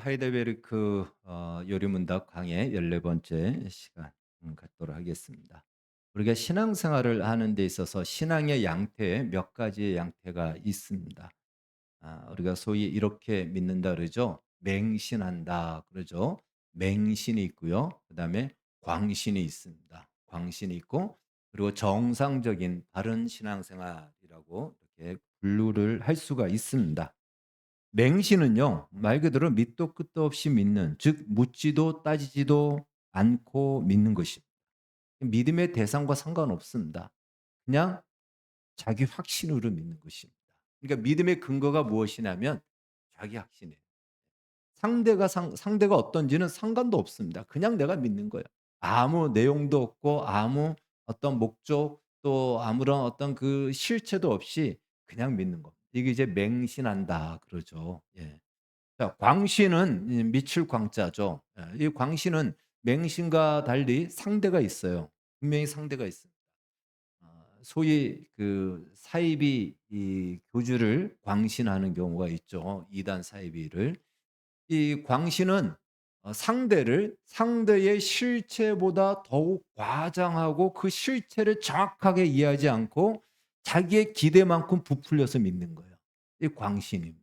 하이델베르크 요리문답 강의 14번째 시간 갖도록 하겠습니다. 우리가 신앙생활을 하는 데 있어서 신앙의 양태에 몇 가지의 양태가 있습니다. 우리가 소위 이렇게 믿는다 그러죠. 맹신한다 그러죠. 맹신이 있고요. 그다음에 광신이 있습니다. 광신이 있고 그리고 정상적인 바른 신앙생활이라고 이렇게 분류를 할 수가 있습니다. 맹신은요. 말 그대로 밑도 끝도 없이 믿는, 즉 묻지도 따지지도 않고 믿는 것입니다. 믿음의 대상과 상관없습니다. 그냥 자기 확신으로 믿는 것입니다. 그러니까 믿음의 근거가 무엇이냐면 자기 확신이에요. 상대가 어떤지는 상관도 없습니다. 그냥 내가 믿는 거예요. 아무 내용도 없고 아무 어떤 목적 또 아무런 어떤 그 실체도 없이 그냥 믿는 것. 이게 이제 맹신한다 그러죠. 예. 자, 광신은 이 미칠 광자죠. 이 광신은 맹신과 달리 상대가 있어요. 분명히 상대가 있습니다. 소위 그 사이비 이 교주를 광신하는 경우가 있죠. 이단 사이비를. 이 광신은 상대의 실체보다 더욱 과장하고 그 실체를 정확하게 이해하지 않고 자기의 기대만큼 부풀려서 믿는 거예요. 이 광신입니다.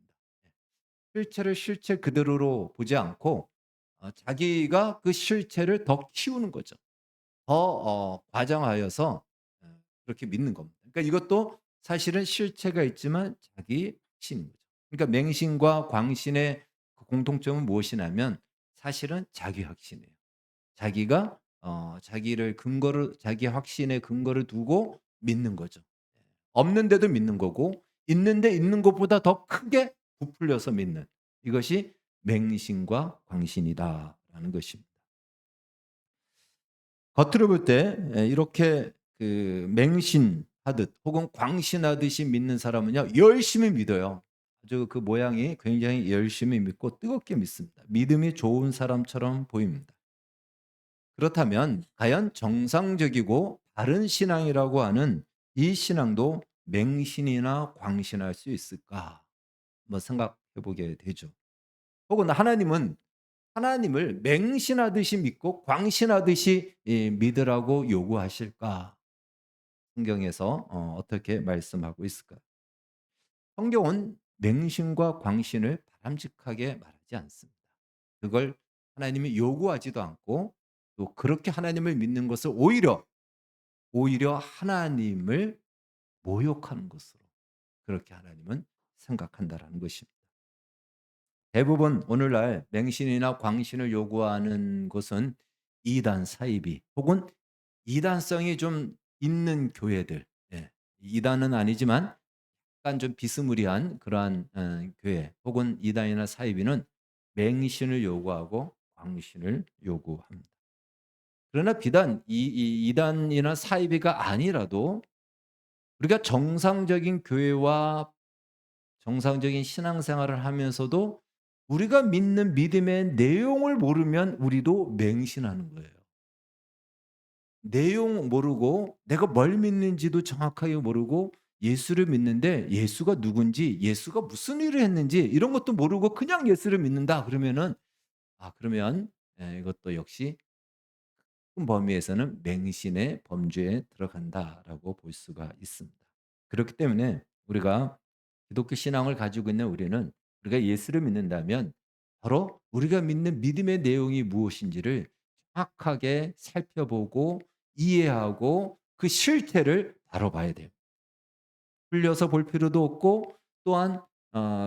실체를 실체 그대로로 보지 않고 자기가 그 실체를 더 키우는 거죠. 더 과장하여서 그렇게 믿는 겁니다. 그러니까 이것도 사실은 실체가 있지만 자기 확신인 거죠. 그러니까 맹신과 광신의 그 공통점은 무엇이냐면 사실은 자기 확신이에요. 자기가 자기 확신의 근거를 두고 믿는 거죠. 없는데도 믿는 거고 있는데 있는 것보다 더 크게 부풀려서 믿는 이것이 맹신과 광신이다라는 것입니다. 겉으로 볼 때 이렇게 그 맹신하듯 혹은 광신하듯이 믿는 사람은요 열심히 믿어요. 아주 그 모양이 굉장히 열심히 믿고 뜨겁게 믿습니다. 믿음이 좋은 사람처럼 보입니다. 그렇다면 과연 정상적이고 바른 신앙이라고 하는 이 신앙도 맹신이나 광신할 수 있을까? 한번 생각해 보게 되죠. 혹은 하나님을 맹신하듯이 믿고 광신하듯이 믿으라고 요구하실까? 성경에서 어떻게 말씀하고 있을까요? 성경은 맹신과 광신을 바람직하게 말하지 않습니다. 그걸 하나님이 요구하지도 않고 또 그렇게 하나님을 믿는 것을 오히려 하나님을 모욕하는 것으로 그렇게 하나님은 생각한다라는 것입니다. 대부분 오늘날 맹신이나 광신을 요구하는 곳은 이단 사이비 혹은 이단성이 좀 있는 교회들. 예. 이단은 아니지만 약간 좀 비스무리한 그러한 교회 혹은 이단이나 사이비는 맹신을 요구하고 광신을 요구합니다. 그러나 비단 이단이나 사이비가 아니라도 우리가 정상적인 교회와 정상적인 신앙생활을 하면서도 우리가 믿는 믿음의 내용을 모르면 우리도 맹신하는 거예요. 내용 모르고 내가 뭘 믿는지도 정확하게 모르고 예수를 믿는데 예수가 누군지 예수가 무슨 일을 했는지 이런 것도 모르고 그냥 예수를 믿는다 그러면은 그러면 이것도 역시 큰 범위에서는 맹신의 범주에 들어간다라고 볼 수가 있습니다. 그렇기 때문에 우리가 기독교 신앙을 가지고 있는 우리가 예수를 믿는다면 바로 우리가 믿는 믿음의 내용이 무엇인지를 정확하게 살펴보고 이해하고 그 실체를 다뤄봐야 돼요. 흘려서 볼 필요도 없고 또한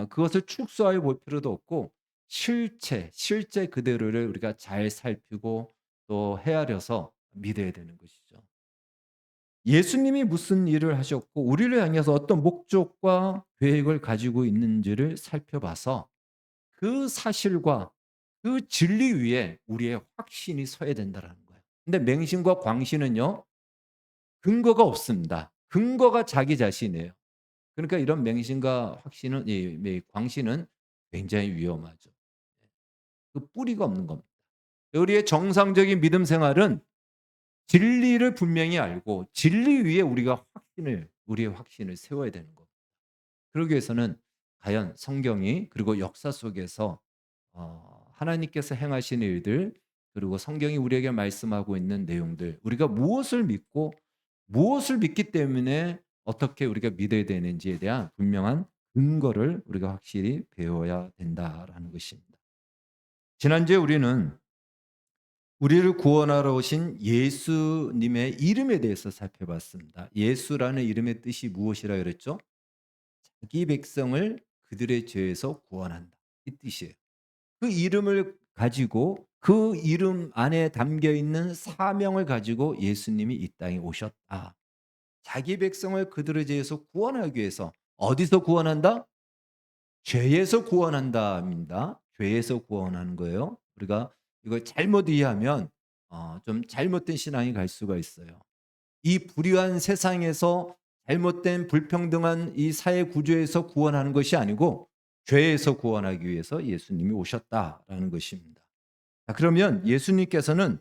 그것을 축소하여 볼 필요도 없고 실체 그대로를 우리가 잘 살피고 또 헤아려서 믿어야 되는 것이죠. 예수님이 무슨 일을 하셨고 우리를 향해서 어떤 목적과 계획을 가지고 있는지를 살펴봐서 그 사실과 그 진리 위에 우리의 확신이 서야 된다라는 거예요. 근데 맹신과 광신은요. 근거가 없습니다. 근거가 자기 자신이에요. 그러니까 이런 맹신과 확신은 광신은 굉장히 위험하죠. 그 뿌리가 없는 겁니다. 우리의 정상적인 믿음 생활은 진리를 분명히 알고 진리 위에 우리의 확신을 세워야 되는 겁니다. 그러기 위해서는 과연 성경이 그리고 역사 속에서 하나님께서 행하신 일들, 그리고 성경이 우리에게 말씀하고 있는 내용들, 우리가 무엇을 믿고 무엇을 믿기 때문에 어떻게 우리가 믿어야 되는지에 대한 분명한 근거를 우리가 확실히 배워야 된다라는 것입니다. 지난주에 우리는 우리를 구원하러 오신 예수님의 이름에 대해서 살펴봤습니다. 예수라는 이름의 뜻이 무엇이라 그랬죠? 자기 백성을 그들의 죄에서 구원한다. 이 뜻이에요. 그 이름을 가지고 그 이름 안에 담겨 있는 사명을 가지고 예수님이 이 땅에 오셨다. 자기 백성을 그들의 죄에서 구원하기 위해서 어디서 구원한다? 죄에서 구원한다입니다. 죄에서 구원하는 거예요. 우리가 이걸 잘못 이해하면 좀 잘못된 신앙이 갈 수가 있어요. 이 불의한 세상에서 잘못된 불평등한 이 사회 구조에서 구원하는 것이 아니고 죄에서 구원하기 위해서 예수님이 오셨다라는 것입니다. 자, 그러면 예수님께서는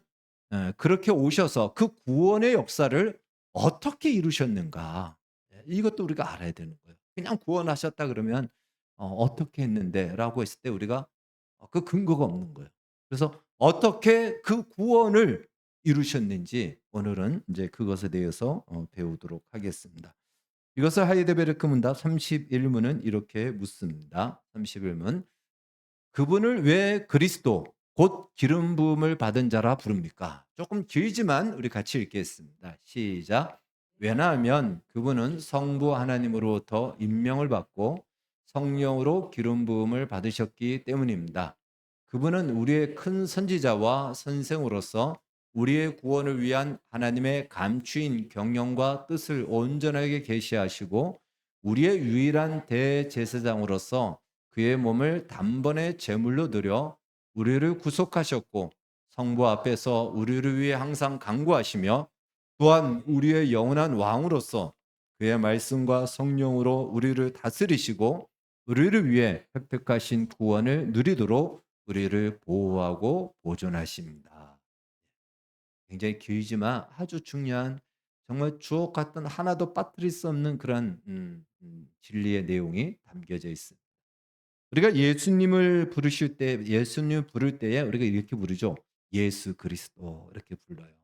그렇게 오셔서 그 구원의 역사를 어떻게 이루셨는가? 이것도 우리가 알아야 되는 거예요. 그냥 구원하셨다 그러면 어떻게 했는데라고 했을 때 우리가 그 근거가 없는 거예요. 그래서 어떻게 그 구원을 이루셨는지 오늘은 이제 그것에 대해서 배우도록 하겠습니다. 이것을 하이데베르크 문답 31문은 이렇게 묻습니다. 31문. 그분을 왜 그리스도 곧 기름 부음을 받은 자라 부릅니까? 조금 길지만 우리 같이 읽겠습니다. 시작. 왜냐하면 그분은 성부 하나님으로부터 임명을 받고 성령으로 기름 부음을 받으셨기 때문입니다. 그분은 우리의 큰 선지자와 선생으로서 우리의 구원을 위한 하나님의 감추인 경영과 뜻을 온전하게 계시하시고 우리의 유일한 대제사장으로서 그의 몸을 단번에 제물로 드려 우리를 구속하셨고 성부 앞에서 우리를 위해 항상 간구하시며 또한 우리의 영원한 왕으로서 그의 말씀과 성령으로 우리를 다스리시고 우리를 위해 획득하신 구원을 누리도록 우리를 보호하고 보존하십니다. 굉장히 길지만 아주 중요한 정말 주옥 같은 하나도 빠뜨릴 수 없는 그런 진리의 내용이 담겨져 있습니다. 우리가 예수님을 부르실 때 예수님 부를 때에 우리가 이렇게 부르죠. 예수 그리스도 이렇게 불러요.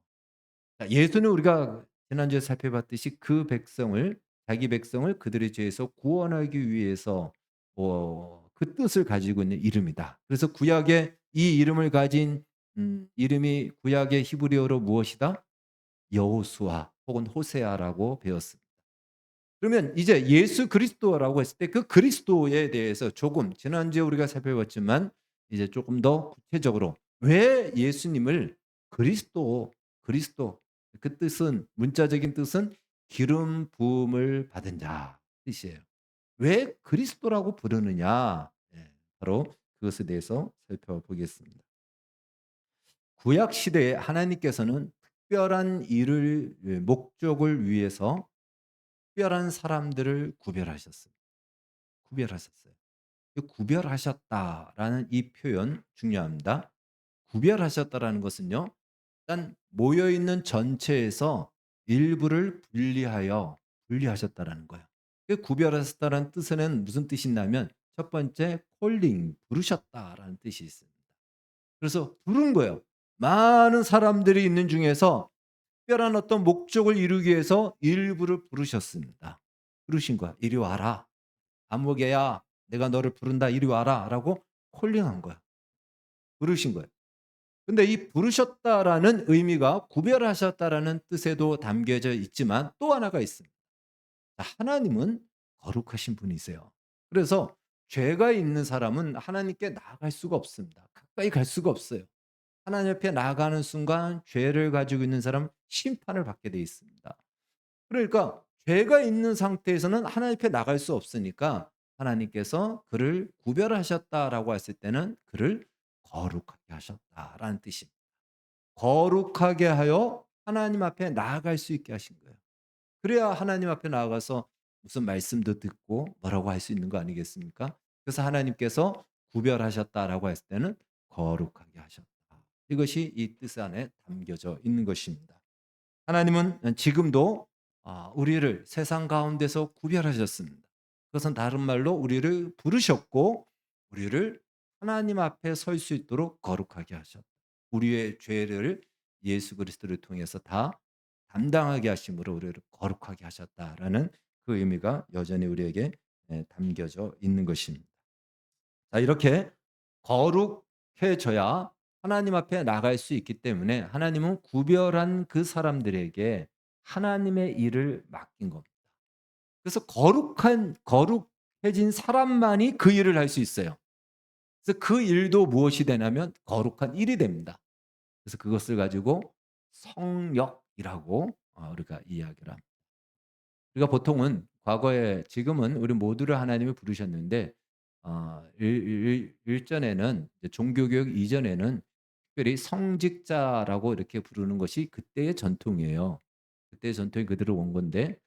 자, 예수는 우리가 지난주에 살펴봤듯이 그 백성을 자기 백성을 그들의 죄에서 구원하기 위해서 그 뜻을 가지고 있는 이름이다. 그래서 구약의 이 이름을 가진 이름이 구약의 히브리어로 무엇이다? 여호수아 혹은 호세아라고 배웠습니다. 그러면 이제 예수 그리스도라고 했을 때 그 그리스도에 대해서 조금 지난주에 우리가 살펴봤지만 이제 조금 더 구체적으로 왜 예수님을 그리스도 그 뜻은 문자적인 뜻은 기름 부음을 받은 자 뜻이에요. 왜 그리스도라고 부르느냐? 바로 그것에 대해서 살펴보겠습니다. 구약 시대에 하나님께서는 특별한 일을 목적을 위해서 특별한 사람들을 구별하셨습니다. 구별하셨어요. 이 구별하셨다라는 이 표현 중요합니다. 구별하셨다라는 것은요. 일단 모여 있는 전체에서 일부를 분리하셨다라는 거예요. 그 구별하셨다라는 뜻에는 무슨 뜻이 있냐면 첫 번째 콜링 부르셨다라는 뜻이 있습니다. 그래서 부른 거예요. 많은 사람들이 있는 중에서 특별한 어떤 목적을 이루기 위해서 일부를 부르셨습니다. 부르신 거야. 이리 와라. 아무개야 내가 너를 부른다. 이리 와라라고 콜링한 거야. 부르신 거예요. 근데 이 부르셨다라는 의미가 구별하셨다라는 뜻에도 담겨져 있지만 또 하나가 있습니다. 하나님은 거룩하신 분이세요. 그래서 죄가 있는 사람은 하나님께 나아갈 수가 없습니다. 가까이 갈 수가 없어요. 하나님 앞에 나아가는 순간 죄를 가지고 있는 사람은 심판을 받게 돼 있습니다. 그러니까 죄가 있는 상태에서는 하나님 앞에 나갈 수 없으니까 하나님께서 그를 구별하셨다라고 했을 때는 그를 거룩하게 하셨다라는 뜻입니다. 거룩하게 하여 하나님 앞에 나아갈 수 있게 하신 거예요. 그래야 하나님 앞에 나아가서 무슨 말씀도 듣고 뭐라고 할 수 있는 거 아니겠습니까? 그래서 하나님께서 구별하셨다라고 했을 때는 거룩하게 하셨다. 이것이 이 뜻 안에 담겨져 있는 것입니다. 하나님은 지금도 우리를 세상 가운데서 구별하셨습니다. 그것은 다른 말로 우리를 부르셨고 우리를 하나님 앞에 설 수 있도록 거룩하게 하셨다. 우리의 죄를 예수 그리스도를 통해서 다 담당하게 하심으로 우리를 거룩하게 하셨다라는 그 의미가 여전히 우리에게 담겨져 있는 것입니다. 자, 이렇게 거룩해져야 하나님 앞에 나갈 수 있기 때문에 하나님은 구별한 그 사람들에게 하나님의 일을 맡긴 겁니다. 그래서 거룩해진 사람만이 그 일을 할 수 있어요. 그래서 그 일도 무엇이 되냐면 거룩한 일이 됩니다. 그래서 그것을 가지고 성역이라고 우리가 이야기를 합니다. 우리가 보통은 과거에 지금은 우리 모두를 하나님이 부르셨는데 일전에는 이제 종교개혁 이전에는 특별히 성직자라고 이렇게 부르는 것이 그때의 전통이에요. 그때의 전통이 그대로 온 건데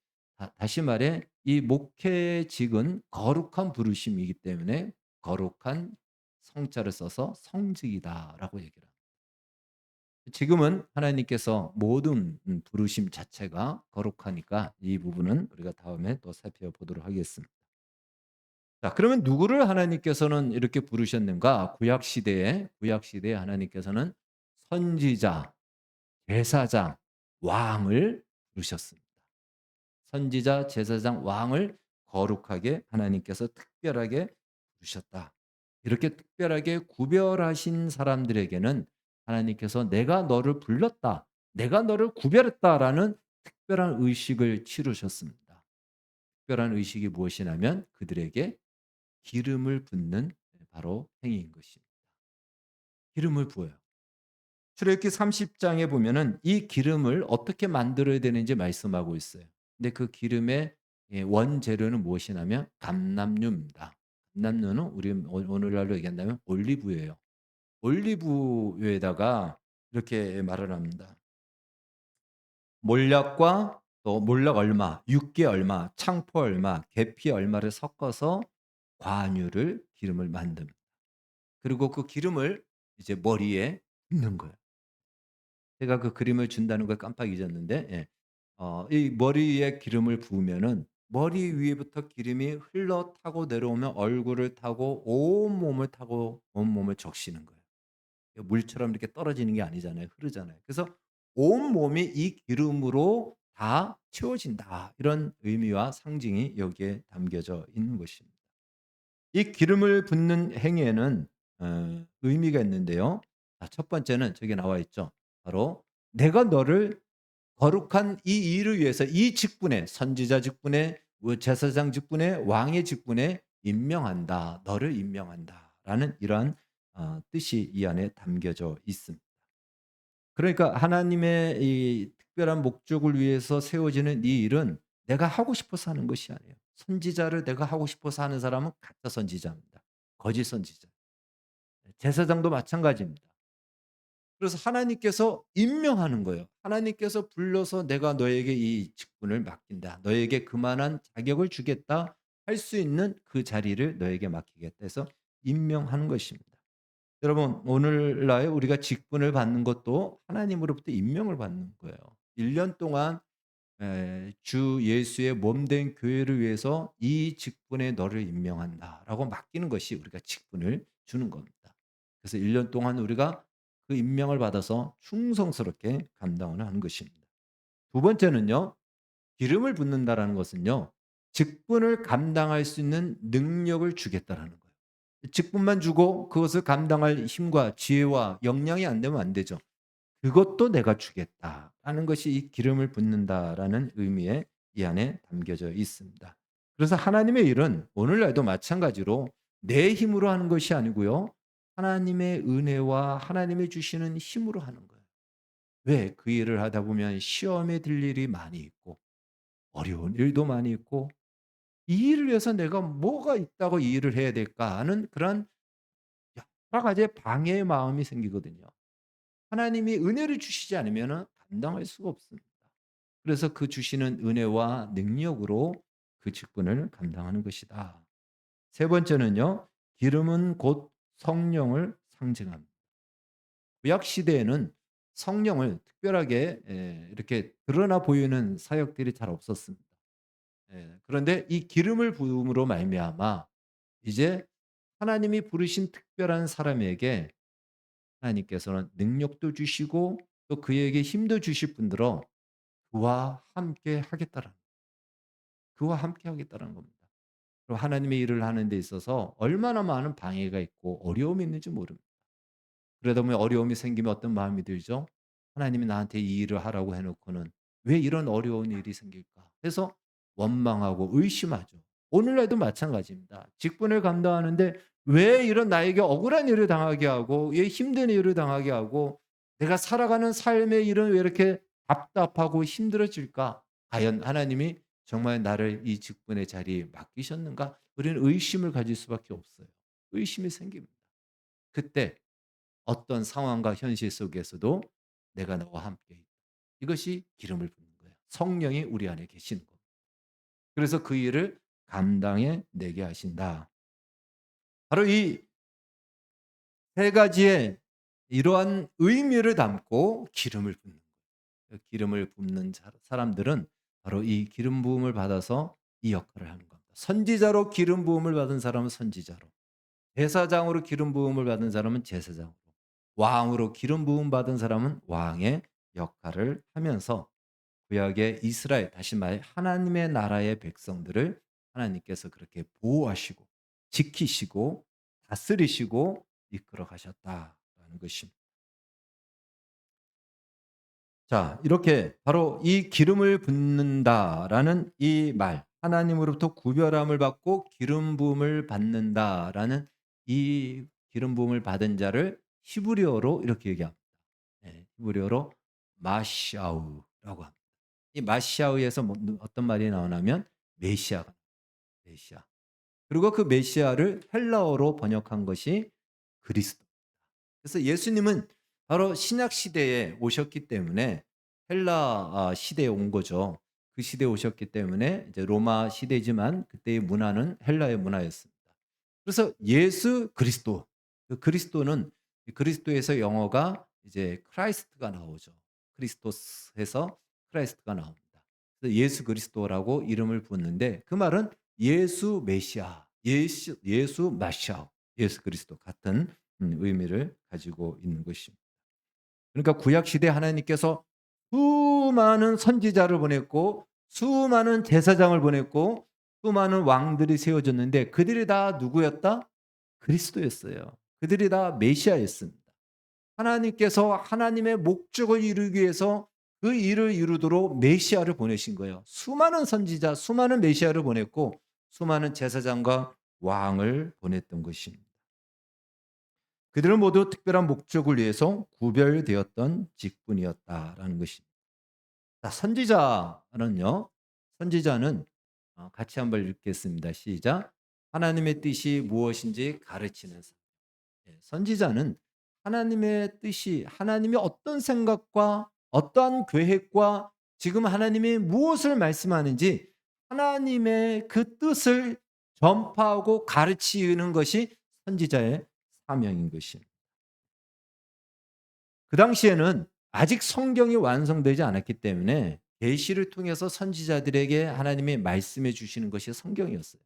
다시 말해 이 목회직은 거룩한 부르심이기 때문에 거룩한 성자를 써서 성직이다라고 얘기를 합니다. 지금은 하나님께서 모든 부르심 자체가 거룩하니까 이 부분은 우리가 다음에 또 살펴보도록 하겠습니다. 자, 그러면 누구를 하나님께서는 이렇게 부르셨는가? 구약 시대에 하나님께서는 선지자, 제사장, 왕을 부르셨습니다. 선지자, 제사장, 왕을 거룩하게 하나님께서 특별하게 부르셨다. 이렇게 특별하게 구별하신 사람들에게는 하나님께서 내가 너를 불렀다. 내가 너를 구별했다라는 특별한 의식을 치르셨습니다. 특별한 의식이 무엇이냐면 그들에게 기름을 붓는 바로 행위인 것입니다. 기름을 부어요. 출애굽기 30장에 보면은 이 기름을 어떻게 만들어야 되는지 말씀하고 있어요. 근데 그 기름의 원재료는 무엇이냐면 감람유입니다. 감람유는 우리 오늘날로 얘기한다면 올리브유예요. 올리브유에다가 이렇게 말을 합니다. 몰약과 또 몰락 얼마, 육개 얼마, 창포 얼마, 계피 얼마를 섞어서 관유를 기름을 만듭니다. 그리고 그 기름을 이제 머리에 붓는 거예요. 제가 그 그림을 준다는 걸 깜빡 잊었는데 이 머리에 기름을 부으면은 머리 위에부터 기름이 흘러 타고 내려오면 얼굴을 타고 온몸을 타고 온몸을 적시는 거예요. 물처럼 이렇게 떨어지는 게 아니잖아요. 흐르잖아요. 그래서 온몸이 이 기름으로 다 채워진다. 이런 의미와 상징이 여기에 담겨져 있는 것입니다. 이 기름을 붓는 행위에는 의미가 있는데요. 자, 첫 번째는 저기 나와 있죠. 바로 내가 너를 거룩한 이 일을 위해서 이 직분에 선지자 직분에 제사장 직분에 왕의 직분에 임명한다. 너를 임명한다라는 이러한 뜻이 이 안에 담겨져 있습니다. 그러니까 하나님의 이 특별한 목적을 위해서 세워지는 이 일은 내가 하고 싶어서 하는 것이 아니에요. 선지자를 내가 하고 싶어서 하는 사람은 가짜 선지자입니다. 거짓 선지자. 제사장도 마찬가지입니다. 그래서 하나님께서 임명하는 거예요. 하나님께서 불러서 내가 너에게 이 직분을 맡긴다. 너에게 그만한 자격을 주겠다. 할 수 있는 그 자리를 너에게 맡기겠다 해서 임명하는 것입니다. 여러분 오늘날 우리가 직분을 받는 것도 하나님으로부터 임명을 받는 거예요. 1년 동안 주 예수의 몸 된 교회를 위해서 "이 직분에 너를 임명한다."라고 맡기는 것이 우리가 직분을 주는 겁니다. 그래서 1년 동안 우리가 그 임명을 받아서 충성스럽게 감당을 하는 것입니다. 두 번째는요. 기름을 붓는다라는 것은요. 직분을 감당할 수 있는 능력을 주겠다라는 거예요. 직분만 주고 그것을 감당할 힘과 지혜와 역량이 안 되면 안 되죠. "그것도 내가 주겠다."라는 것이 이 기름을 붓는다라는 의미에 이 안에 담겨져 있습니다. 그래서 하나님의 일은 오늘날도 마찬가지로 내 힘으로 하는 것이 아니고요. 하나님의 은혜와 하나님이 주시는 힘으로 하는 거예요. 왜? 그 일을 하다 보면 시험에 들 일이 많이 있고 어려운 일도 많이 있고 '이 일을 위해서 내가 뭐가 있다고 이 일을 해야 될까?' 하는 그런 여러 가지의 방해의 마음이 생기거든요. 하나님이 은혜를 주시지 않으면은 감당할 수가 없습니다. 그래서 그 주시는 은혜와 능력으로 그 직분을 감당하는 것이다. 세 번째는요. 기름은 곧 성령을 상징합니다. 구약 시대에는 성령을 특별하게 이렇게 드러나 보이는 사역들이 잘 없었습니다. 그런데 이 기름을 부음으로 말미암아 이제 하나님이 부르신 특별한 사람에게 하나님께서는 능력도 주시고 또 그에게 힘도 주실 뿐더러 그와 함께 하겠다라는 그와 함께 하겠다는 겁니다. 그리고 하나님의 일을 하는 데 있어서 얼마나 많은 방해가 있고 어려움이 있는지 모릅니다. 그러다 보면 어려움이 생기면 어떤 마음이 들죠? 하나님이 나한테 이 일을 하라고 해 놓고는 왜 이런 어려운 일이 생길까? 해서 원망하고 의심하죠. 오늘날도 마찬가지입니다. 직분을 감당하는데 왜 이런 나에게 억울한 일을 당하게 하고 왜 힘든 일을 당하게 하고 내가 살아가는 삶의 일은 왜 이렇게 답답하고 힘들어질까? 과연 하나님이 정말 나를 이 직분의 자리에 맡기셨는가? 우리는 의심을 가질 수밖에 없어요. 의심이 생깁니다. 그때 어떤 상황과 현실 속에서도 내가 너와 함께 있다. 이것이 기름을 붓는 거예요. 성령이 우리 안에 계시는 거. 그래서 그 일을 감당해 내게 하신다. 바로 이 세 가지의 이러한 의미를 담고 기름을 붓는 거예요. 기름을 붓는 사람들은 바로 이 기름 부음을 받아서 이 역할을 하는 겁니다. 선지자로 기름 부음을 받은 사람은 선지자로, 제사장으로 기름 부음을 받은 사람은 제사장으로, 왕으로 기름 부음 받은 사람은 왕의 역할을 하면서 구약의 이스라엘, 다시 말해 하나님의 나라의 백성들을 하나님께서 그렇게 보호하시고 지키시고 다스리시고 이끌어 가셨다라는 것입니다. 자, 이렇게 바로 이 기름을 붓는다라는 이 말, 하나님으로부터 구별함을 받고 기름 부음을 받는다라는 이 기름 부음을 받은 자를 히브리어로 이렇게 얘기합니다. 네, 히브리어로 마샤우라고 합니다. 이 마샤우에서 어떤 말이 나오냐면 메시아가 메시아. 그리고 그 메시아를 헬라어로 번역한 것이 그리스도. 그래서 예수님은 바로 신약 시대에 오셨기 때문에 헬라 시대에 온 거죠. 그 시대에 오셨기 때문에 이제 로마 시대지만 그때의 문화는 헬라의 문화였습니다. 그래서 예수 그리스도. 그 그리스도는 그리스도에서 영어가 이제 크라이스트가 나오죠. 크리스토스에서 크라이스트가 나옵니다. 그래서 예수 그리스도라고 이름을 붙는데 그 말은 예수 메시아, 예수 마샤, 예수 그리스도 같은 의미를 가지고 있는 것입니다. 그러니까 구약 시대 하나님께서 수많은 선지자를 보냈고 수많은 제사장을 보냈고 수많은 왕들이 세워졌는데 그들이 다 누구였다? 그리스도였어요. 그들이 다 메시아였습니다. 하나님께서 하나님의 목적을 이루기 위해서 그 일을 이루도록 메시아를 보내신 거예요. 수많은 선지자, 수많은 메시아를 보냈고 수많은 제사장과 왕을 보냈던 것입니다. 그들은 모두 특별한 목적을 위해서 구별되었던 직분이었다라는 것입니다. 자, 선지자는요. 선지자는 같이 한번 읽겠습니다. 시작. 하나님의 뜻이 무엇인지 가르치는 사람. 예, 선지자는 하나님의 뜻이 하나님이 어떤 생각과 어떠한 계획과 지금 하나님이 무엇을 말씀하는지 하나님의 그 뜻을 전파하고 가르치는 것이 선지자의 사명인 것입니다. 그 당시에는 아직 성경이 완성되지 않았기 때문에 계시를 통해서 선지자들에게 하나님이 말씀해 주시는 것이 성경이었어요.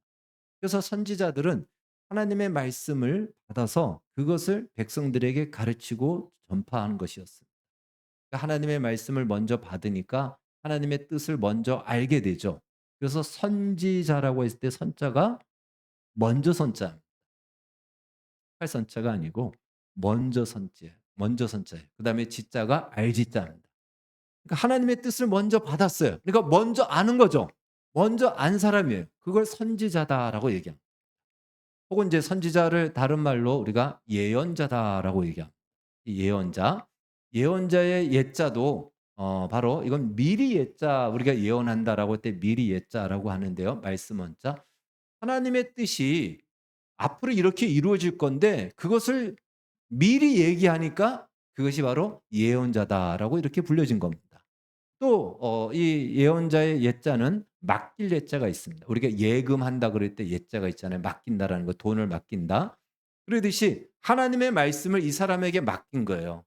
그래서 선지자들은 하나님의 말씀을 받아서 그것을 백성들에게 가르치고 전파하는 것이었습니다. 그러니까 하나님의 말씀을 먼저 받으니까 하나님의 뜻을 먼저 알게 되죠. 그래서 선지자라고 했을 때 선자가 먼저 선자, 할 선자가 아니고 먼저 선지, 먼저 선자예요. 그다음에 지자가 알지자입니다. 그러니까 하나님의 뜻을 먼저 받았어요. 그러니까 먼저 아는 거죠. 먼저 안 사람이에요. 그걸 선지자다라고 얘기합니다. 혹은 이제 선지자를 다른 말로 우리가 예언자다라고 얘기합니다. 이 예언자, 예언자의 예자도 바로 이건 미리 예자 우리가 예언한다라고 할 때 미리 예자라고 하는데요. 말씀 원자. 하나님의 뜻이 앞으로 이렇게 이루어질 건데 그것을 미리 얘기하니까 그것이 바로 예언자다라고 이렇게 불려진 겁니다. 또 이 예언자의 예자는 맡길 예자가 있습니다. 우리가 예금한다 그럴 때 예자가 있잖아요. 맡긴다라는 거, 돈을 맡긴다. 그러듯이 하나님의 말씀을 이 사람에게 맡긴 거예요.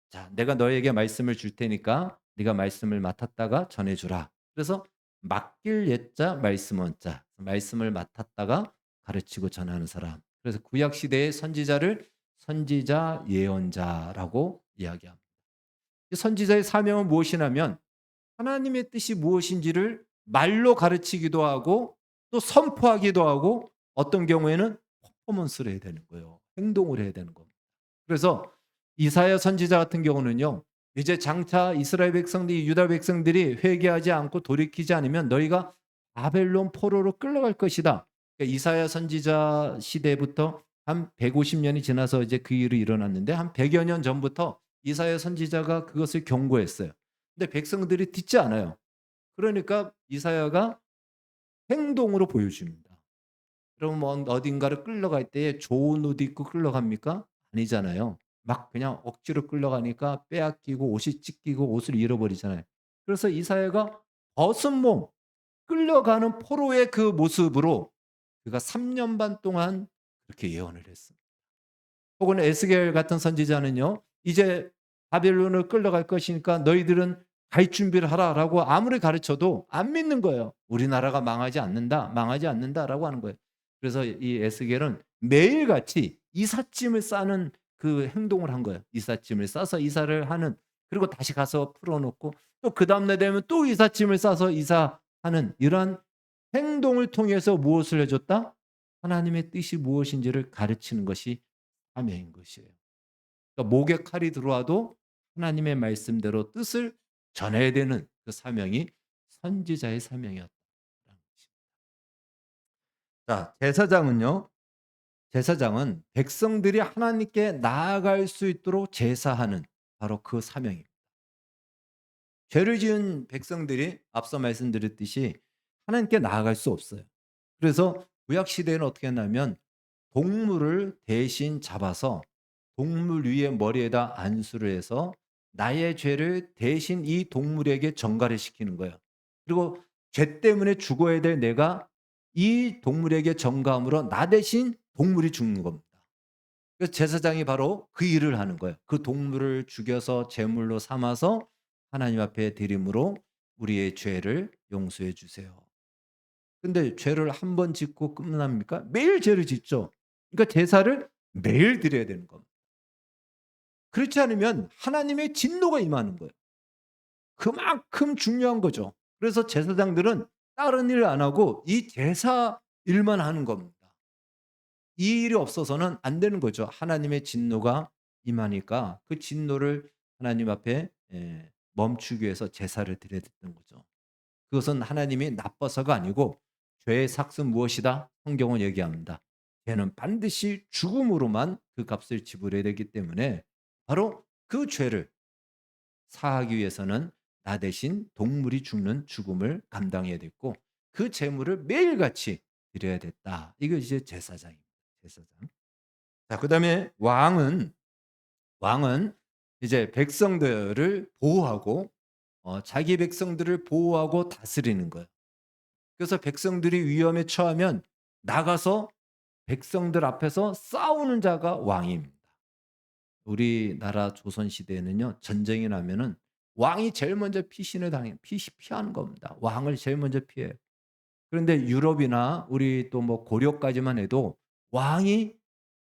자, 내가 너에게 말씀을 줄 테니까 네가 말씀을 맡았다가 전해 주라. 그래서 맡길 예자 말씀 원자. 말씀을 맡았다가 가르치고 전하는 사람. 그래서 구약 시대의 선지자를 선지자 예언자라고 이야기합니다. 선지자의 사명은 무엇이냐면 하나님의 뜻이 무엇인지를 말로 가르치기도 하고 또 선포하기도 하고 어떤 경우에는 퍼포먼스를 해야 되는 거예요. 행동을 해야 되는 겁니다. 그래서 이사야 선지자 같은 경우는요. 이제 장차 이스라엘 백성들이 유다 백성들이 회개하지 않고 돌이키지 않으면 너희가 바벨론 포로로 끌려갈 것이다. 그러니까 이사야 선지자 시대부터 한 150년이 지나서 이제 그 일이 일어났는데 한 100여 년 전부터 이사야 선지자가 그것을 경고했어요. 근데 백성들이 듣지 않아요. 그러니까 이사야가 행동으로 보여줍니다. 그럼 뭐 어딘가를 끌려갈 때에 좋은 옷 입고 끌려갑니까? 아니잖아요. 막 그냥 억지로 끌려가니까 빼앗기고 옷이 찢기고 옷을 잃어버리잖아요. 그래서 이사야가 벗은 몸, 끌려가는 포로의 그 모습으로 그가 3년 반 동안 그렇게 예언을 했습니다. 혹은 에스겔 같은 선지자는요. 이제 바벨론을 끌려갈 것이니까 너희들은 갈 준비를 하라라고 아무리 가르쳐도 안 믿는 거예요. 우리나라가 망하지 않는다, 망하지 않는다라고 하는 거예요. 그래서 이 에스겔은 매일같이 이삿짐을 싸는 그 행동을 한 거예요. 이삿짐을 싸서 이사를 하는, 그리고 다시 가서 풀어놓고 또 그 다음날 되면 또 이삿짐을 싸서 이사하는 이러한 행동을 통해서 무엇을 해줬다? 하나님의 뜻이 무엇인지를 가르치는 것이 사명인 것이에요. 그러니까 목에 칼이 들어와도 하나님의 말씀대로 뜻을 전해야 되는 그 사명이 선지자의 사명이었다는 것입니다. 자, 제사장은 백성들이 하나님께 나아갈 수 있도록 제사하는 바로 그 사명입니다. 죄를 지은 백성들이 앞서 말씀드렸듯이 하나님께 나아갈 수 없어요. 그래서 구약 시대에는 어떻게 했냐면 동물을 대신 잡아서 동물 위에 머리에다 안수를 해서 나의 죄를 대신 이 동물에게 전가를 시키는 거예요. 그리고 죄 때문에 죽어야 될 내가 이 동물에게 전가함으로 나 대신 동물이 죽는 겁니다. 그래서 제사장이 바로 그 일을 하는 거예요. 그 동물을 죽여서 제물로 삼아서 하나님 앞에 드림으로 우리의 죄를 용서해 주세요. 근데 죄를 한 번 짓고 끝납니까? 매일 죄를 짓죠. 그러니까 제사를 매일 드려야 되는 겁니다. 그렇지 않으면 하나님의 진노가 임하는 거예요. 그만큼 중요한 거죠. 그래서 제사장들은 다른 일 안 하고 이 제사 일만 하는 겁니다. 이 일이 없어서는 안 되는 거죠. 하나님의 진노가 임하니까 그 진노를 하나님 앞에 멈추기 위해서 제사를 드려야 됐던 거죠. 그것은 하나님이 나빠서가 아니고 죄의 삭은 무엇이다? 성경은 얘기합니다. 죄는 반드시 죽음으로만 그 값을 지불해야 되기 때문에 바로 그 죄를 사하기 위해서는 나 대신 동물이 죽는 죽음을 감당해야 됐고 그 제물을 매일같이 드려야 됐다. 이거 이제 제사장입니다. 제사장. 자, 그다음에 왕은 이제 백성들을 보호하고 자기 백성들을 보호하고 다스리는 거예요. 그래서 백성들이 위험에 처하면 나가서 백성들 앞에서 싸우는 자가 왕입니다. 우리나라 조선 시대에는요. 전쟁이 나면은 왕이 제일 먼저 피신을 피하는 겁니다. 왕을 제일 먼저 피해요. 그런데 유럽이나 우리 또 뭐 고려까지만 해도 왕이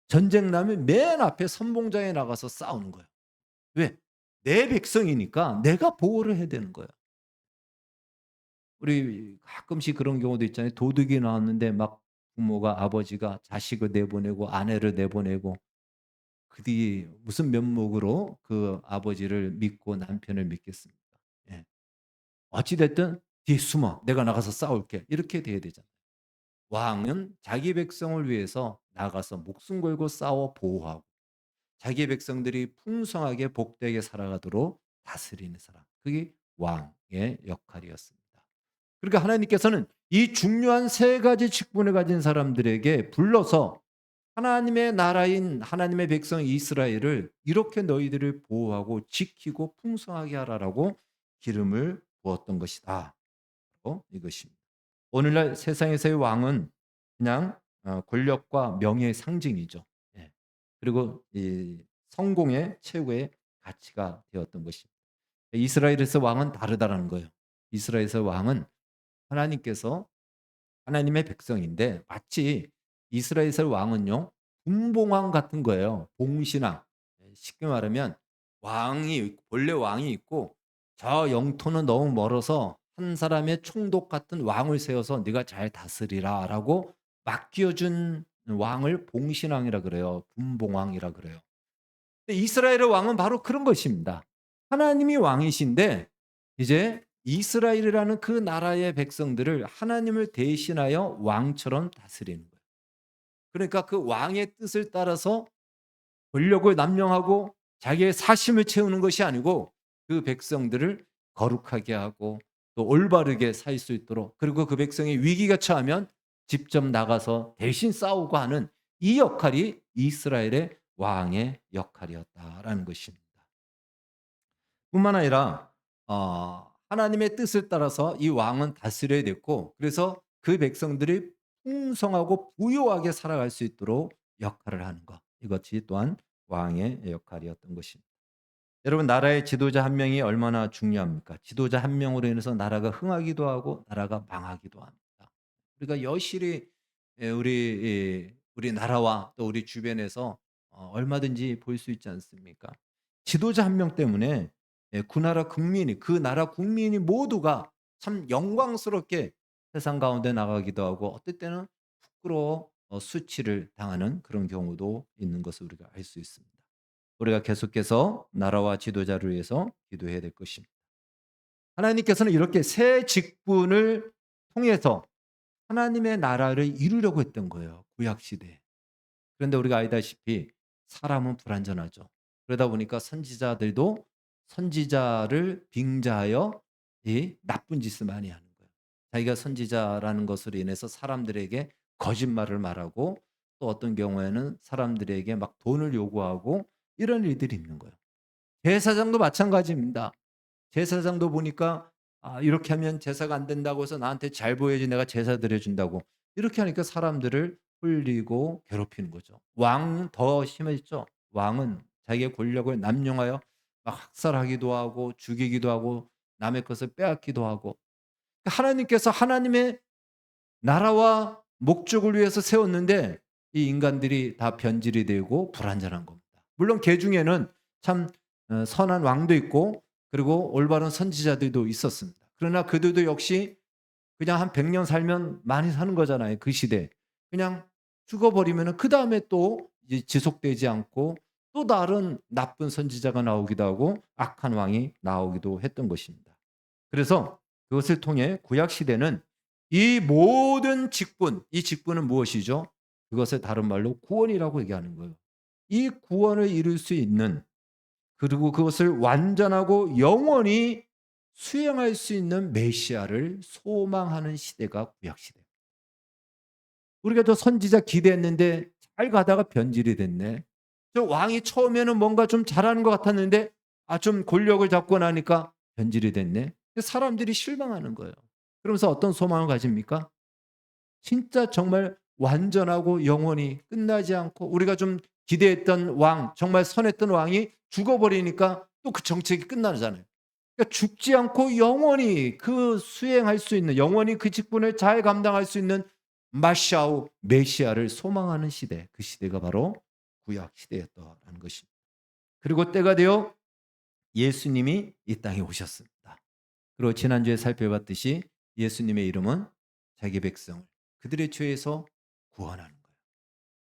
전쟁 나면 맨 앞에 선봉장에 나가서 싸우는 거예요. 왜? 내 백성이니까 내가 보호를 해야 되는 거예요. 우리 가끔씩 그런 경우도 있잖아요. 도둑이 나왔는데 막 부모가 아버지가 자식을 내보내고 아내를 내보내고 그 뒤 무슨 면목으로 그 아버지를 믿고 남편을 믿겠습니까? 예. 어찌 됐든 "뒤에 숨어. 내가 나가서 싸울게." 이렇게 돼야 되잖아요. 왕은 자기 백성을 위해서 나가서 목숨 걸고 싸워 보호하고 자기 백성들이 풍성하게 복되게 살아가도록 다스리는 사람. 그게 왕의 역할이었습니다. 그러니까 하나님께서는 이 중요한 세 가지 직분을 가진 사람들에게 불러서 하나님의 나라인 하나님의 백성 이스라엘을 이렇게 너희들을 보호하고 지키고 풍성하게 하라라고 기름을 부었던 것이다. 이것입니다. 오늘날 세상에서의 왕은 그냥 권력과 명예의 상징이죠. 예. 그리고 이 성공의 최고의 가치가 되었던 것입니다. 이스라엘에서 왕은 다르다라는 거예요. 이스라엘에서 왕은 하나님께서 하나님의 백성인데 마치 이스라엘의 왕은요 분봉왕 같은 거예요. 봉신왕. 쉽게 말하면 본래 왕이 있고 저 영토는 너무 멀어서 한 사람의 총독 같은 왕을 세워서 "네가 잘 다스리라."라고 맡겨 준 왕을 봉신왕이라 그래요. 분봉왕이라 그래요. 근데 이스라엘의 왕은 바로 그런 것입니다. 하나님이 왕이신데 이제 이스라엘이라는 그 나라의 백성들을 하나님을 대신하여 왕처럼 다스리는 거예요. 그러니까 그 왕의 뜻을 따라서 권력을 남용하고 자기의 사심을 채우는 것이 아니고 그 백성들을 거룩하게 하고 또 올바르게 살 수 있도록, 그리고 그 백성이 위기가 처하면 직접 나가서 대신 싸우고 하는 이 역할이 이스라엘의 왕의 역할이었다라는 것입니다. 뿐만 아니라 하나님의 뜻을 따라서 이 왕은 다스려야 됐고, 그래서 그 백성들이 풍성하고 부유하게 살아갈 수 있도록 역할을 하는 것. 이것이 또한 왕의 역할이었던 것입니다. 여러분, 나라의 지도자 한 명이 얼마나 중요합니까? 지도자 한 명으로 인해서 나라가 흥하기도 하고 나라가 망하기도 합니다. 우리가 여실히 우리 나라와 또 우리 주변에서 얼마든지 볼 수 있지 않습니까? 지도자 한 명 때문에 그 나라 국민이 모두가 참 영광스럽게 세상 가운데 나가기도 하고, 어떨 때는 부끄러워 수치를 당하는 그런 경우도 있는 것을 우리가 알 수 있습니다. 우리가 계속해서 나라와 지도자를 위해서 기도해야 될 것입니다. 하나님께서는 이렇게 새 직분을 통해서 하나님의 나라를 이루려고 했던 거예요, 구약 시대에. 그런데 우리가 알다시피 사람은 불완전하죠. 그러다 보니까 선지자들도 선지자를 빙자하여 이 나쁜 짓을 많이 하는 거예요. 자기가 선지자라는 것으로 인해서 사람들에게 거짓말을 말하고, 또 어떤 경우에는 사람들에게 막 돈을 요구하고, 이런 일들이 있는 거예요. 제사장도 마찬가지입니다. 제사장도 보니까 이렇게 하면 제사가 안 된다고 해서 나한테 잘 보여야지 내가 제사 드려 준다고. 이렇게 하니까 사람들을 홀리고 괴롭히는 거죠. 왕은 더 심했죠. 왕은 자기의 권력을 남용하여 막 학살하기도 하고 죽이기도 하고 남의 것을 빼앗기도 하고. 그러니까 하나님께서 하나님의 나라와 목적을 위해서 세웠는데 이 인간들이 다 변질이 되고 불완전한 겁니다. 물론 개 중에는 참 선한 왕도 있고 그리고 올바른 선지자들도 있었습니다. 그러나 그들도 역시 그냥 한 100년 살면 많이 사는 거잖아요, 그 시대에. 그냥 죽어버리면은 그다음에 또 이제 지속되지 않고 또 다른 나쁜 선지자가 나오기도 하고 악한 왕이 나오기도 했던 것입니다. 그래서 그것을 통해 구약 시대는 이 모든 직분, 이 직분은 무엇이죠? 그것을 다른 말로 구원이라고 얘기하는 거예요. 이 구원을 이룰 수 있는, 그리고 그것을 완전하고 영원히 수행할 수 있는 메시아를 소망하는 시대가 구약 시대. 우리가 저 선지자 기대했는데 잘 가다가 변질이 됐네. 저 왕이 처음에는 뭔가 좀 잘하는 것 같았는데 좀 권력을 잡고 나니까 변질이 됐네. 사람들이 실망하는 거예요. 그러면서 어떤 소망을 가집니까? 진짜 정말 완전하고 영원히 끝나지 않고 우리가 좀 기대했던 왕, 정말 선했던 왕이 죽어버리니까 또 그 정책이 끝나잖아요. 그러니까 죽지 않고 영원히 그 수행할 수 있는, 영원히 그 직분을 잘 감당할 수 있는 마샤오 메시아를 소망하는 시대, 그 시대가 바로 구약 시대였다라는 것입니다. 그리고 때가 되어 예수님이 이 땅에 오셨습니다. 그리고 지난주에 살펴봤듯이 예수님의 이름은 자기 백성을 그들의 죄에서 구원하는 거예요.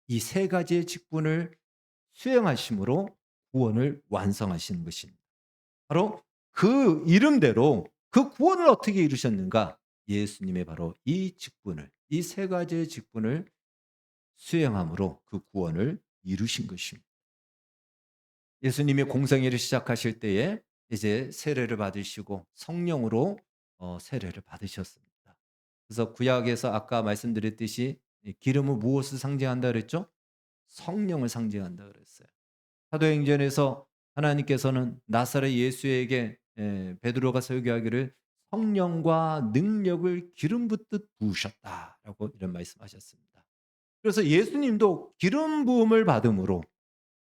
이 세 가지의 직분을 수행하심으로 구원을 완성하시는 것입니다. 바로 그 이름대로 그 구원을 어떻게 이루셨는가? 예수님의 바로 이 직분을, 이 세 가지의 직분을 수행함으로 그 구원을 이루신 것입니다. 예수님이 공생애를 시작하실 때에 이제 세례를 받으시고 성령으로 세례를 받으셨습니다. 그래서 구약에서 아까 말씀드렸듯이 이 기름은 무엇을 상징한다 그랬죠? 성령을 상징한다 그랬어요. 사도행전에서 하나님께서는 나사렛 예수에게 베드로가 설교하기를 성령과 능력을 기름 붓듯 부으셨다라고 이런 말씀하셨습니다. 그래서 예수님도 기름 부음을 받음으로,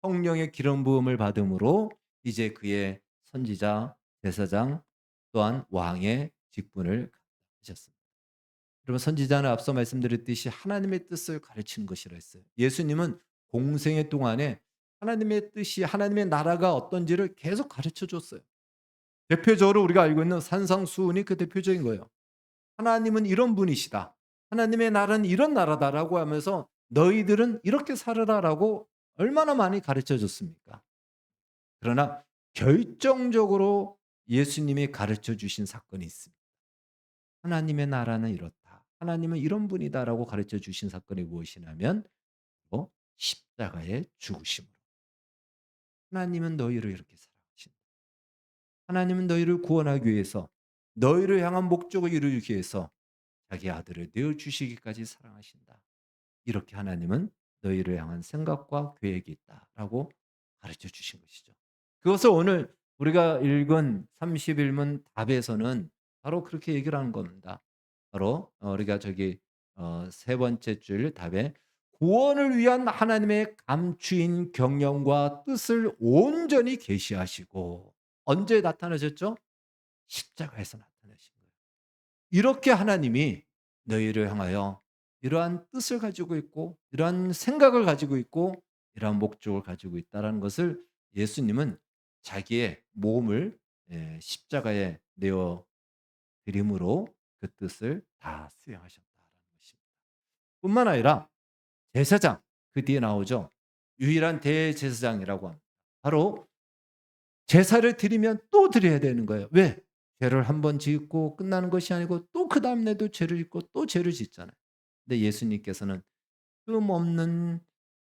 성령의 기름 부음을 받음으로 이제 그의 선지자, 제사장 또한 왕의 직분을 가지셨습니다. 여러분, 선지자는 앞서 말씀드렸듯이 하나님의 뜻을 가르치는 것이라 했어요. 예수님은 공생애 동안에 하나님의 뜻이 하나님의 나라가 어떤지를 계속 가르쳐 줬어요. 대표적으로 우리가 알고 있는 산상수훈이 그 대표적인 거예요. 하나님은 이런 분이시다. 하나님의 나라는 이런 나라다라고 하면서 너희들은 이렇게 살아라라고 얼마나 많이 가르쳐 줬습니까? 그러나 결정적으로 예수님이 가르쳐 주신 사건이 있습니다. 하나님의 나라는 이렇다. 하나님은 이런 분이다라고 가르쳐 주신 사건이 무엇이냐면 십자가의 죽으심으로. 하나님은 너희를 이렇게 사랑하신다. 하나님은 너희를 구원하기 위해서 너희를 향한 목적을 이루기 위해서 자기 아들을 내어 주시기까지 사랑하신다. 이렇게 하나님은 너희를 향한 생각과 계획이 있다라고 가르쳐 주신 것이죠. 그것을 오늘 우리가 읽은 31문 답에서는 바로 그렇게 얘기를 하는 겁니다. 바로 우리가 저기 세 번째 줄 답에 구원을 위한 하나님의 감추인 경영과 뜻을 온전히 계시하시고 언제 나타나셨죠? 십자가에서 나타나신 거예요. 이렇게 하나님이 너희를 향하여 이러한 뜻을 가지고 있고 이러한 생각을 가지고 있고 이러한 목적을 가지고 있다라는 것을 예수님은 자기의 몸을 십자가에 내어 드림으로 그 뜻을 다 수행하셨다라는 것입니다. 뿐만 아니라 제사장 그 뒤에 나오죠. 유일한 대제사장이라고 합니다. 바로 제사를 드리면 또 드려야 되는 거예요. 왜? 죄를 한 번 짓고 끝나는 것이 아니고 또 그다음 날도 죄를 짓고 또 죄를 짓잖아요. 근데 예수님께서는 흠없는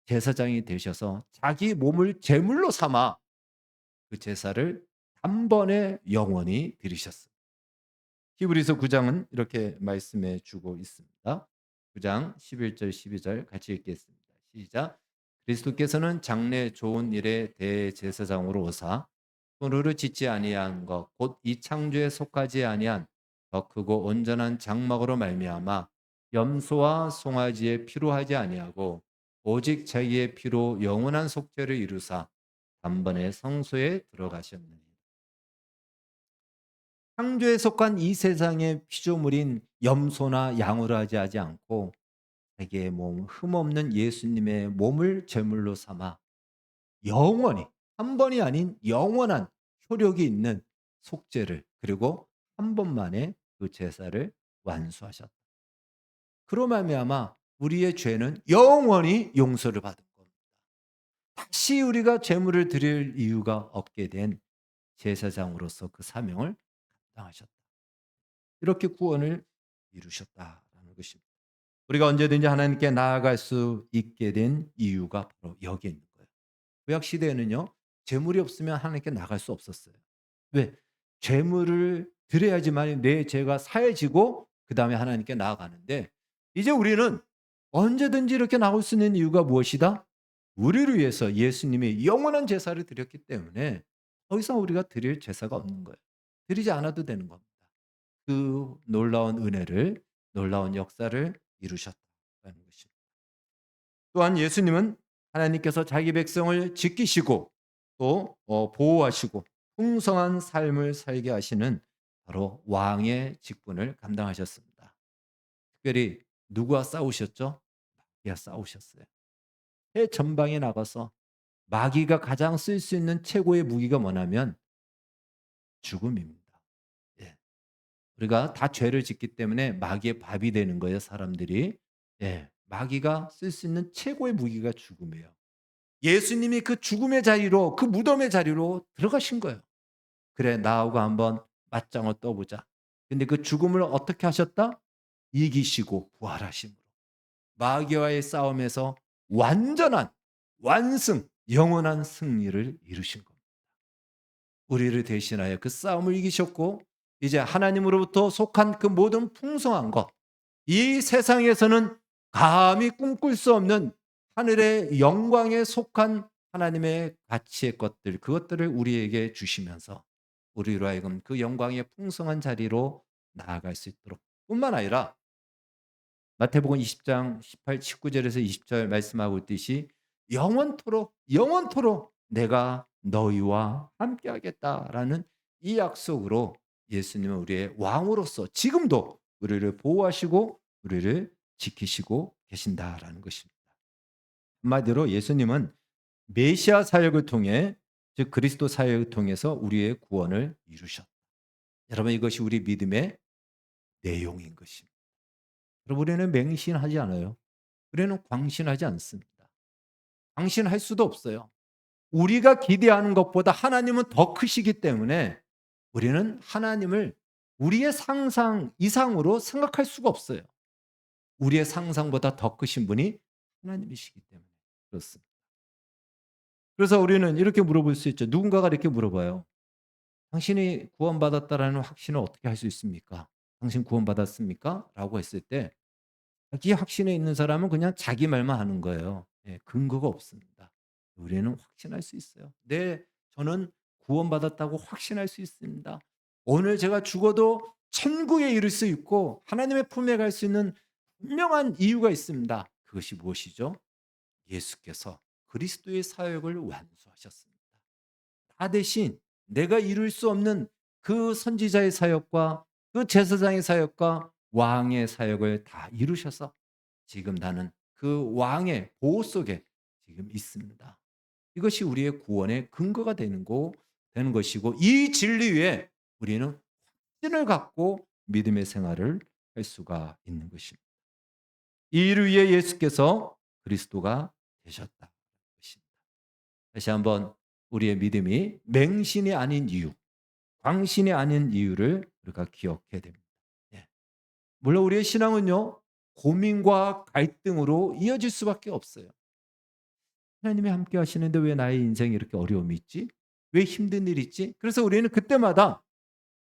제사장이 되셔서 자기 몸을 제물로 삼아 그 제사를 단번에 영원히 드리셨습니다. 히브리서 9장은 이렇게 말씀해 주고 있습니다. 9장 11절 12절 같이 읽겠습니다. 시작. 그리스도께서는 장래 좋은 일의 대제사장으로 오사 손으로 짓지 아니한 것 곧 이 창조에 속하지 아니한 더 크고 온전한 장막으로 말미암아 염소와 송아지의 피로 하지 아니하고 오직 자기의 피로 영원한 속죄를 이루사 단번에 성소에 들어가셨느니 창조에 속한 이 세상의 피조물인 염소나 양으로 하지 않고 자기의 몸 흠없는 예수님의 몸을 제물로 삼아 영원히 한 번이 아닌 영원한 효력이 있는 속죄를 그리고 한 번만에 그 제사를 완수하셨다. 그로 말미암아 우리의 죄는 영원히 용서를 받은 겁니다. 다시 우리가 제물을 드릴 이유가 없게 된 제사장으로서 그 사명을 감당하셨다. 이렇게 구원을 이루셨다라는 것입니다. 우리가 언제든지 하나님께 나아갈 수 있게 된 이유가 바로 여기에 있는 거예요. 구약 시대에는요. 재물이 없으면 하나님께 나갈 수 없었어요. 왜? 재물을 드려야지만 내 죄가 사해지고 그다음에 하나님께 나아가는데 이제 우리는 언제든지 이렇게 나올 수 있는 이유가 무엇이다? 우리를 위해서 예수님이 영원한 제사를 드렸기 때문에 더 이상 우리가 드릴 제사가 없는 거예요. 드리지 않아도 되는 겁니다. 그 놀라운 은혜를 놀라운 역사를 이루셨다는 것입니다. 또한 예수님은 하나님께서 자기 백성을 지키시고 또 보호하시고 풍성한 삶을 살게 하시는 바로 왕의 직분을 감당하셨습니다. 특별히 누구와 싸우셨죠? 마귀와 싸우셨어요. 해 전방에 나가서 마귀가 가장 쓸 수 있는 최고의 무기가 뭐냐면 죽음입니다. 예. 우리가 다 죄를 짓기 때문에 마귀의 밥이 되는 거예요, 사람들이. 예. 마귀가 쓸 수 있는 최고의 무기가 죽음이에요. 예수님이 그 죽음의 자리로 그 무덤의 자리로 들어가신 거예요. 그래 나하고 한번 맞짱을 떠보자. 근데 그 죽음을 어떻게 하셨다? 이기시고 부활하심으로. 마귀와의 싸움에서 완전한 완승, 영원한 승리를 이루신 겁니다. 우리를 대신하여 그 싸움을 이기셨고 이제 하나님으로부터 속한 그 모든 풍성한 것, 이 세상에서는 감히 꿈꿀 수 없는 하늘의 영광에 속한 하나님의 가치의 것들, 그것들을 우리에게 주시면서 우리로 하여금 그 영광의 풍성한 자리로 나아갈 수 있도록 뿐만 아니라 마태복음 20장 18, 19절에서 20절 말씀하고 있듯이 영원토록 내가 너희와 함께하겠다라는 이 약속으로 예수님은 우리의 왕으로서 지금도 우리를 보호하시고 우리를 지키시고 계신다라는 것입니다. 한마디로 예수님은 메시아 사역을 통해, 즉 그리스도 사역을 통해서 우리의 구원을 이루셨다. 여러분, 이것이 우리 믿음의 내용인 것입니다. 여러분, 우리는 맹신하지 않아요. 우리는 광신하지 않습니다. 광신할 수도 없어요. 우리가 기대하는 것보다 하나님은 더 크시기 때문에 우리는 하나님을 우리의 상상 이상으로 생각할 수가 없어요. 우리의 상상보다 더 크신 분이 하나님이시기 때문에 그렇습니다. 그래서 우리는 이렇게 물어볼 수 있죠. 누군가가 이렇게 물어봐요. 당신이 구원받았다라는 확신을 어떻게 할 수 있습니까? 당신 구원받았습니까? 라고 했을 때 자기 확신에 있는 사람은 그냥 자기 말만 하는 거예요. 예, 근거가 없습니다. 우리는 확신할 수 있어요. 네, 저는 구원받았다고 확신할 수 있습니다. 오늘 제가 죽어도 천국에 이를 수 있고 하나님의 품에 갈 수 있는 분명한 이유가 있습니다. 그것이 무엇이죠? 예수께서 그리스도의 사역을 완수하셨습니다. 나 대신 내가 이룰 수 없는 그 선지자의 사역과 그 제사장의 사역과 왕의 사역을 다 이루셔서 지금 나는 그 왕의 보호 속에 지금 있습니다. 이것이 우리의 구원의 근거가 되는 것이고, 이 진리 위에 우리는 확신을 갖고 믿음의 생활을 할 수가 있는 것입니다. 이 일을 위해 예수께서 그리스도가 되셨다. 다시 한번 우리의 믿음이 맹신이 아닌 이유, 광신이 아닌 이유를 우리가 기억해야 됩니다. 예. 물론 우리의 신앙은요, 고민과 갈등으로 이어질 수밖에 없어요. 하나님이 함께 하시는데 왜 나의 인생에 이렇게 어려움이 있지? 왜 힘든 일이 있지? 그래서 우리는 그때마다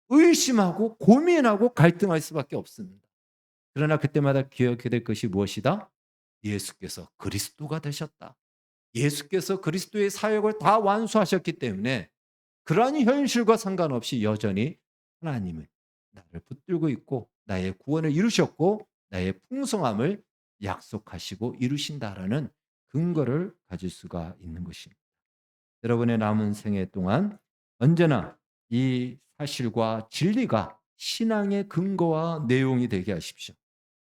의심하고 고민하고 갈등할 수밖에 없습니다. 그러나 그때마다 기억해야 될 것이 무엇이다? 예수께서 그리스도가 되셨다. 예수께서 그리스도의 사역을 다 완수하셨기 때문에 그러한 현실과 상관없이 여전히 하나님은 나를 붙들고 있고 나의 구원을 이루셨고 나의 풍성함을 약속하시고 이루신다라는 근거를 가질 수가 있는 것입니다. 여러분의 남은 생애 동안 언제나 이 사실과 진리가 신앙의 근거와 내용이 되게 하십시오.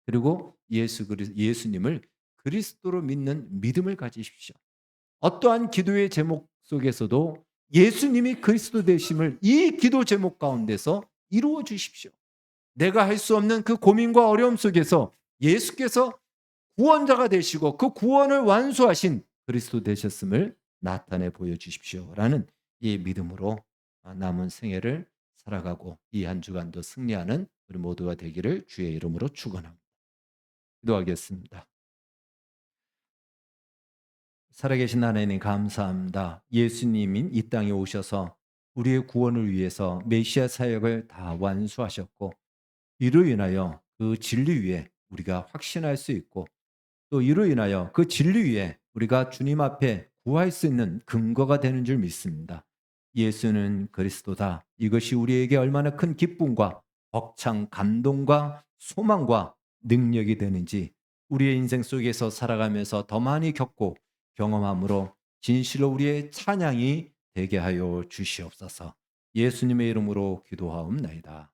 그리고 예수님을 그리스도로 믿는 믿음을 가지십시오. 어떠한 기도의 제목 속에서도 예수님이 그리스도 되심을 이 기도 제목 가운데서 이루어 주십시오. 내가 할 수 없는 그 고민과 어려움 속에서 예수께서 구원자가 되시고 그 구원을 완수하신 그리스도 되셨음을 나타내 보여주십시오라는 이 믿음으로 남은 생애를 살아가고 이 한 주간도 승리하는 우리 모두가 되기를 주의 이름으로 축원합니다. 기도하겠습니다. 살아계신 하나님 감사합니다. 예수님인 이 땅에 오셔서 우리의 구원을 위해서 메시아 사역을 다 완수하셨고 이로 인하여 그 진리 위에 우리가 확신할 수 있고 또 이로 인하여 그 진리 위에 우리가 주님 앞에 구할 수 있는 근거가 되는 줄 믿습니다. 예수는 그리스도다. 이것이 우리에게 얼마나 큰 기쁨과 벅찬 감동과 소망과 능력이 되는지 우리의 인생 속에서 살아가면서 더 많이 겪고 경험함으로 진실로 우리의 찬양이 되게 하여 주시옵소서. 예수님의 이름으로 기도하옵나이다.